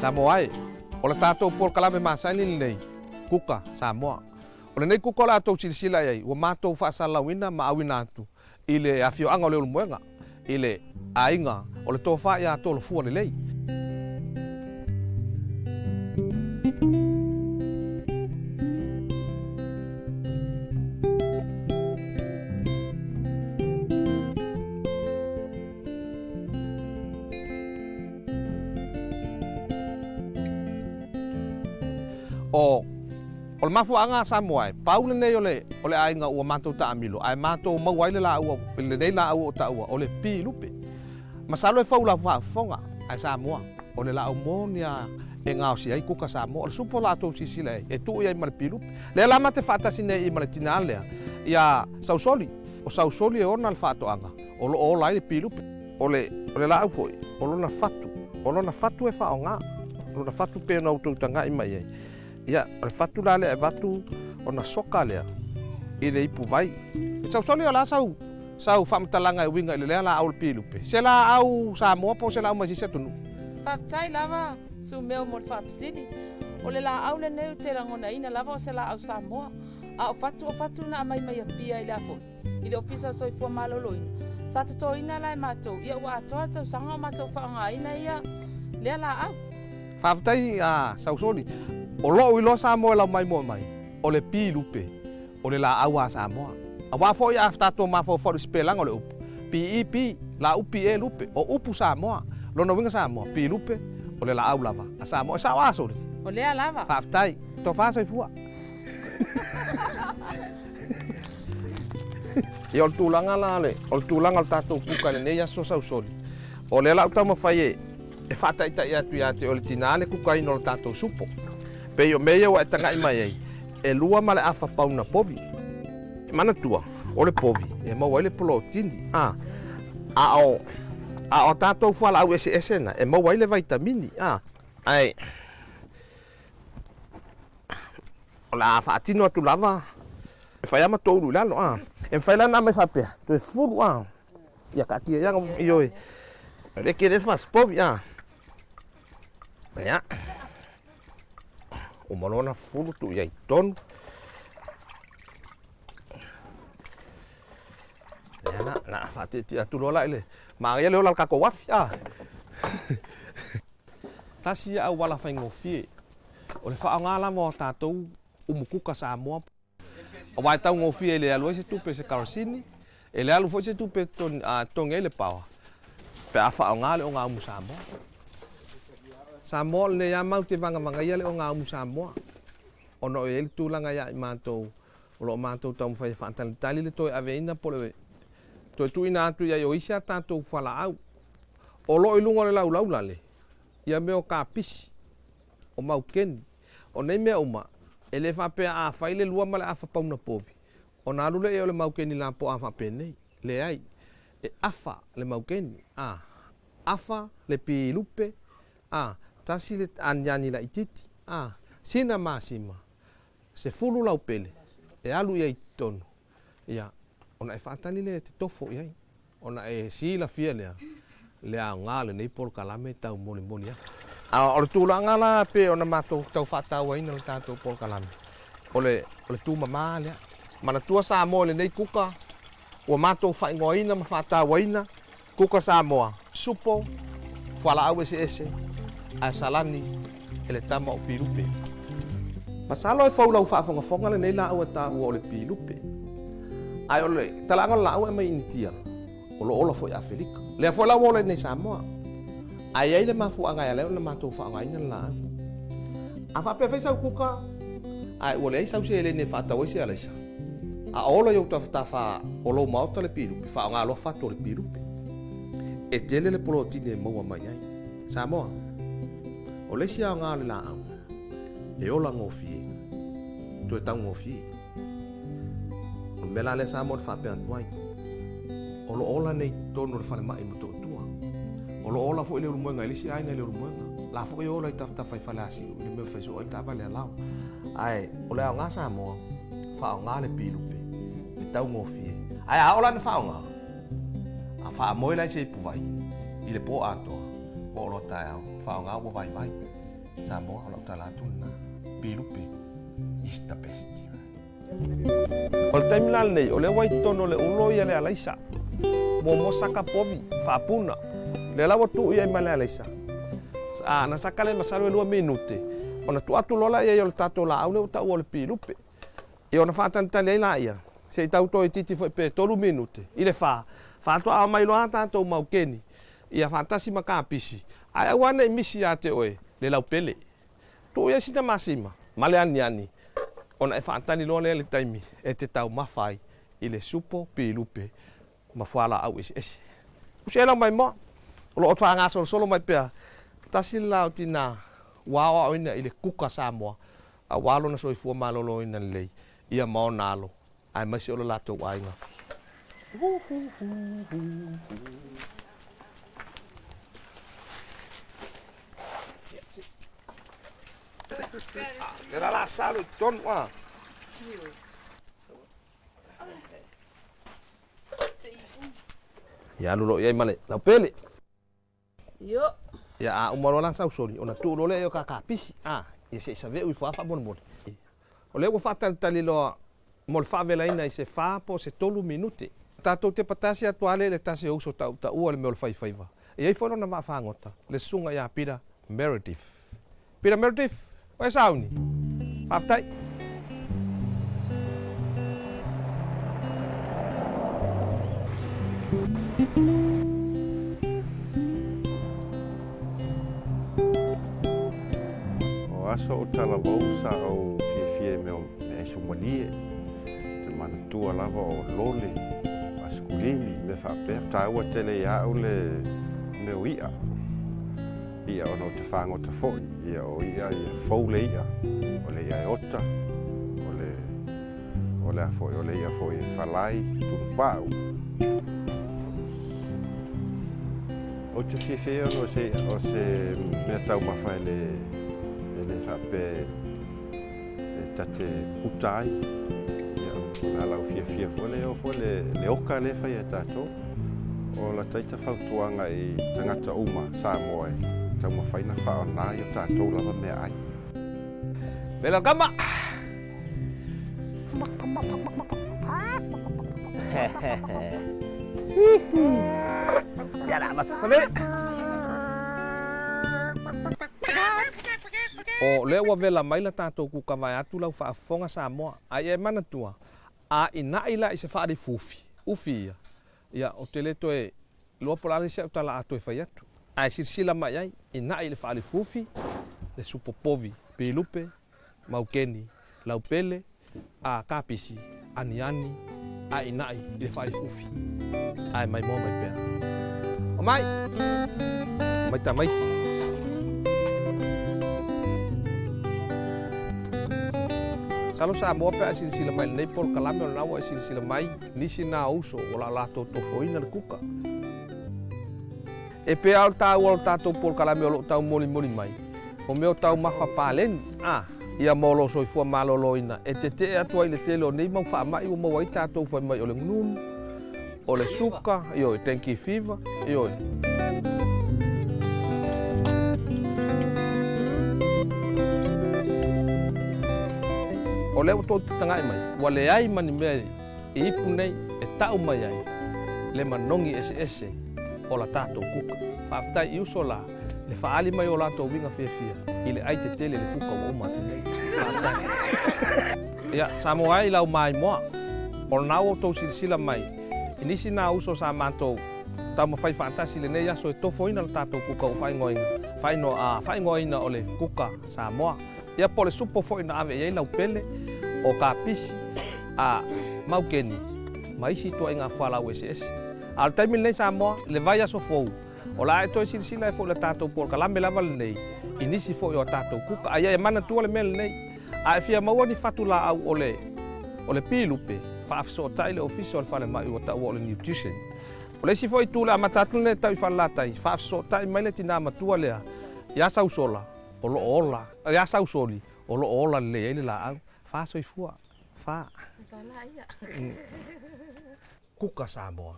Samoa o le tātou por kalame masai nei kuka Samoa. O le nei kuka la tātou silisila ai, ua mātou whaasalawina ma awina atu i le awhioanga o le ulumoenga, i le ainga o le tōwha i a tōlo fua le lei. O le mafuanga Samoa, paule nei o le ainga ua mātou ta amilo, ai mātou mauai le la ua, le nei la ua o ta ua, o le pi lupe. Masalo e faula whaafonga ai Samoa, o le la au monia e ngao si ai kuka Samoa, o le supo la tau sisila e tu ia i male pi lupe. Le lama te whaatasi nei i male tina lea, ia sausoli, o sausoli e ona le whaatoanga, o lo o lai le pi lupe, o le la au foi, o lo na fatu e whaonga, o lo na fatu pe na ututanga i mai ai. Ia, le fatu la le e vatu o na soka lea i le ipu vai. E sausoli o la sau whamatalanga e winga i le lea la au le pilupe. Se la au Samoa po se la au maisisi atunu. Whaptai lava su meo mo le whapsili. O le la au le neu te rangona ina lava o se la au Samoa. A o fatu na mai mai a pia i le afo. I le ofisa soi fua maloloina. Sa te tō ina lai mātou. Ia ua atoa tau sanga o mātou whaanga ina ia. Lea la au. Whaptai a sausoli. O lo i lo Samoa lau mai mo mai. O le pi lupe. O le la au a Samoa. A wafo i aftato mafo for spelang o le upu. Pi la upi e lupe. O upu Samoa. Lono winga Samoa. Pi lupe. O le la au lava. A Samoa. E sa waso. O lea lava. Whaptai. To whaso i fua. I o le tūlanga la le. O le tūlanga o tātou puka le nei aso sausoli. O le la utau mawhai e. E whataitai atu i ate o le tinale kuka ino le tātou supo. Pei o mea wa e tanga i mai ei, e lua ma le afa pauna povi. E mana tua, o le povi, e maua le polo tini. A o tātou fuala au ese esena, e maua le vitamini. Ai, o la afa atino atu lava, e whai ama tōru lalo. E whai lana me whapea, to e furu. Ia kakia yanga i oe. Reke re fas povi. Ia. O malona fulu tu iai tonu. Na whateti atu rola ele. Maria leo la kako wafi. Tasi au wala whai ngofie. O le whaangala mo tātou umukuka Samoa. O wai tau ngofie ele alu se tupe se karosini. Ele alu foi se tupe tonge ele pawa. Pe a whaangale o ngā umu Samoa. Samoa le ya mau te vanga ia le o ngā umu Samoa. Ono e ele tūlanga ia i mātou. O lo mātou tau mwhai whaantalitali le toi aveina po le. Toi tuina atu ia i o isi a tātou whala au. O lo i lunga le lau lale. Ia meo ka pisi. O mau keni. O nei mea uma. E le whapea a whai le lua ma le afa pauna povi. O nā lule e o le mau keni la po a whapea nei. Le ai. E afa le mau keni. Afa le pi lupe. Tasi le anyani la ititi. Sina masima. Se fulu lau pele. E alu ia i tonu. Ia. Ona e whaatani le te tofo iai. Ona e sila fia lea. Lea ngā le nei polo kalame tau moli ia. O le tūlanga la pe ona mātou tau whaatau aina le tātou polo kalame. O le tū mamā lea. Mana tua Samoa le nei kuka. Ua mātou whaingoa ina ma whaatau aina. Kuka Samoa. Supo. Whala au ese. A salani ele tama o pilupe. Masalo e faulau whaafonga le nei la au ta o le pilupe. Ai ole talanga la au e mai initia. Olo ola foi Afrika. Le foi la wole nei Samoa. Ai le mafu anga ya le matou whaanga ina la au. A fa pe fesa kuka. Ai ole ai sau se ele ne fata o se alesa. A ola yo ta fa olo mauta le pilupe. Whaanga lo fato le pilupe. E tele le polotine mo mai ai. Samoa. O le sia ngā le la au. E ola ngofie. Tu e tau ngofie. O mela le Samoa le whapea tuai. O lo ola nei tonu le whale mai muto tua. O lo ola fo i le urumuenga. Ili si aina le urumuenga. La fo i ola i tafta whai whalasi. Ili me whaiso o il tapa le alau. Ai, o le au ngā Samoa. Whao ngā le pilupe. E tau ngofie. Ai, a ola ne whao ngā. A wha moe lai se i puvai. I le po atoa. O lo tai au. Whao ngā o vai. Samoa o lau talatuna pilupe is the best. O le taimi lal nei, o le wai tono le ulo ia le alaisa. Mo saka povi, whaapuna. Le lawa tu ia ima le alaisa. Na saka le masaru e 2 minute. O na tuatu lola ia i o le tato la au le o tau o le pilupe. I o na whaatantali ai la ia. Se i tau toi titi fo i pe 3 minute. I le wha. Whaatua a mai loa tato maukeni. Ia whaatasi makapisi. Ai au ane i misi a te oe. Le lau pele. Tu ia sita masima. Male ani. Ona e whaatani loa le taimi. E te tau mawhai. I le supo pilupe. Mawhala au esi. Usi elang mai mo. O lo o twa solo mai pea. Tasi lau tina. Wao au ina i le kuka Samoa. A walo na soifua malolo ina lei. Ia mao nalo. Ai masi o lo lato wainga. Era la salo ton wa. Ya lulo ya male. La pele. Yo. Ya umaro lang sau sori. Ona tu lole yo kakapisi. Ya se save u fa bon bon. O le wo fatal talilo mol favela ina i se fa po se tolu minute. Tato te patasi atuale le tasi uso ta ua le mol fai faiva. E ai fono na ma fangota. Le sunga ya Peter Meredith. Peter Meredith. Wai sauni. Aftai. O aso o talavou sa au fie meo me sumalie. Te manatua lava o lole. Askulili me whapea. Taua tele ia au le meo ia. Ia ono te whangota foi. Ia o ia fou le ia. O le ia e ota. O le a foi. O le ia foi e whalai. Tumpau. O te fie ono o se mea tau mawhai le whape e tate utai. Ia lau fia fo le oka le whai e tato. O la taita whautuanga i tangata uma Samoa e tau mawhai na whaona i o tato lava mea ai. Bela kama. Ya la matfale. O lewa vela mai la tatou ku kawai atu lau whaafonga Samoa. Ai e manatua. A ina ila i se whaari fufi. Ufi ia. Ia o te leto e loa polari se utala atu e whai atu. Ai sirsila mai ai. Ina i le whaari fufi. Le supopovi. Pilupe. Maukeni. Laupele. A kapisi. Aniani. A ina i le whaari fufi. Ai mai mo mai pea. O mai. Mai ta mai. Salo Samoa pe silsila mai nei por kalame o nawa silsila mai nisi na uso o la lato tofoina le kuka. E pe al tato por kalame o tau moli mai. O meu tau mafa palen ia molo soifua maloloina. E te atua i le tele o nei mau wha mai o mawai tatou whai mai o le ngun, o le suka, ioi, tenki fiva, ioi. O leo tō te tangai mai, wa le ai mani mea i ipu nei e tau mai ai, le manongi ese o la tātou kuka. Whaafitai i uso la, le whaali mai o lātou winga fia, i le ai te tele le kuka o umati nei. Whaafitai. Ia, Samoa i lau mai moa, o nao tō sirisila mai, i nisi nā uso sa mātou, tau mawhai whaatasi le nei aso e tofo ina la tātou kuka o whaingoina o le kuka Samoa. Ia po le supo fo ina ave iei lau pele o ka pisi a maukeni maisi tua inga whalau ese. Al taimi nei Samoa le vai aso fou o la e toi sirisila e fo le tātou por kalame lava le nei inisi fo i o tātou kuka a ia e mana tua le mele nei a e fia maua ni fatu la au o le pilupe whaafiso o tai le official whale mai o tau o le nutrition o le si fo i tūle a matatu le tau i whalatai whaafiso o tai mai le tina matua lea ia sausola o lo ola, ia sau soli, o lo ola le ele la au, fa soi fua, fa. Kuka Samoa.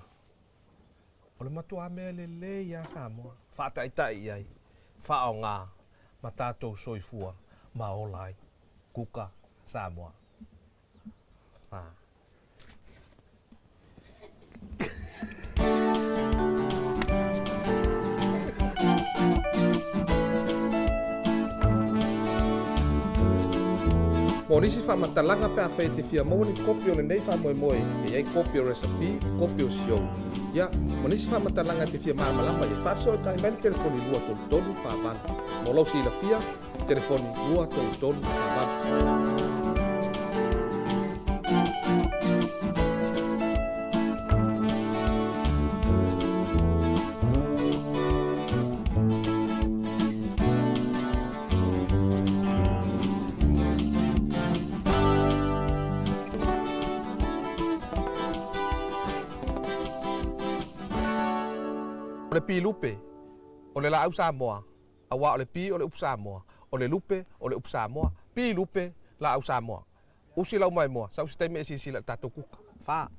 O le matua me le ia Samoa. Fa tai ai, fa o ngā, ma tātou soifua ma olai kuka Samoa. Mo nisi whamatalanga pe a whai te whia mau ni kopi o le nei wha moe moe e ei kopi o recipe, kopi o show. Ia, mo nisi whamatalanga te whia maamalama e whafso e tai mai telefoni lua tolu whaavana. Mo lau si la whia, telefoni lua tolu whaavana. O le pi lupe, o le la au Samoa, awa o le pi o le up Samoa, o le lupe o le up Samoa, pi lupe la au Samoa. Usi lau mai moa, sa usi taime e sisi la tatou kuka. Fa.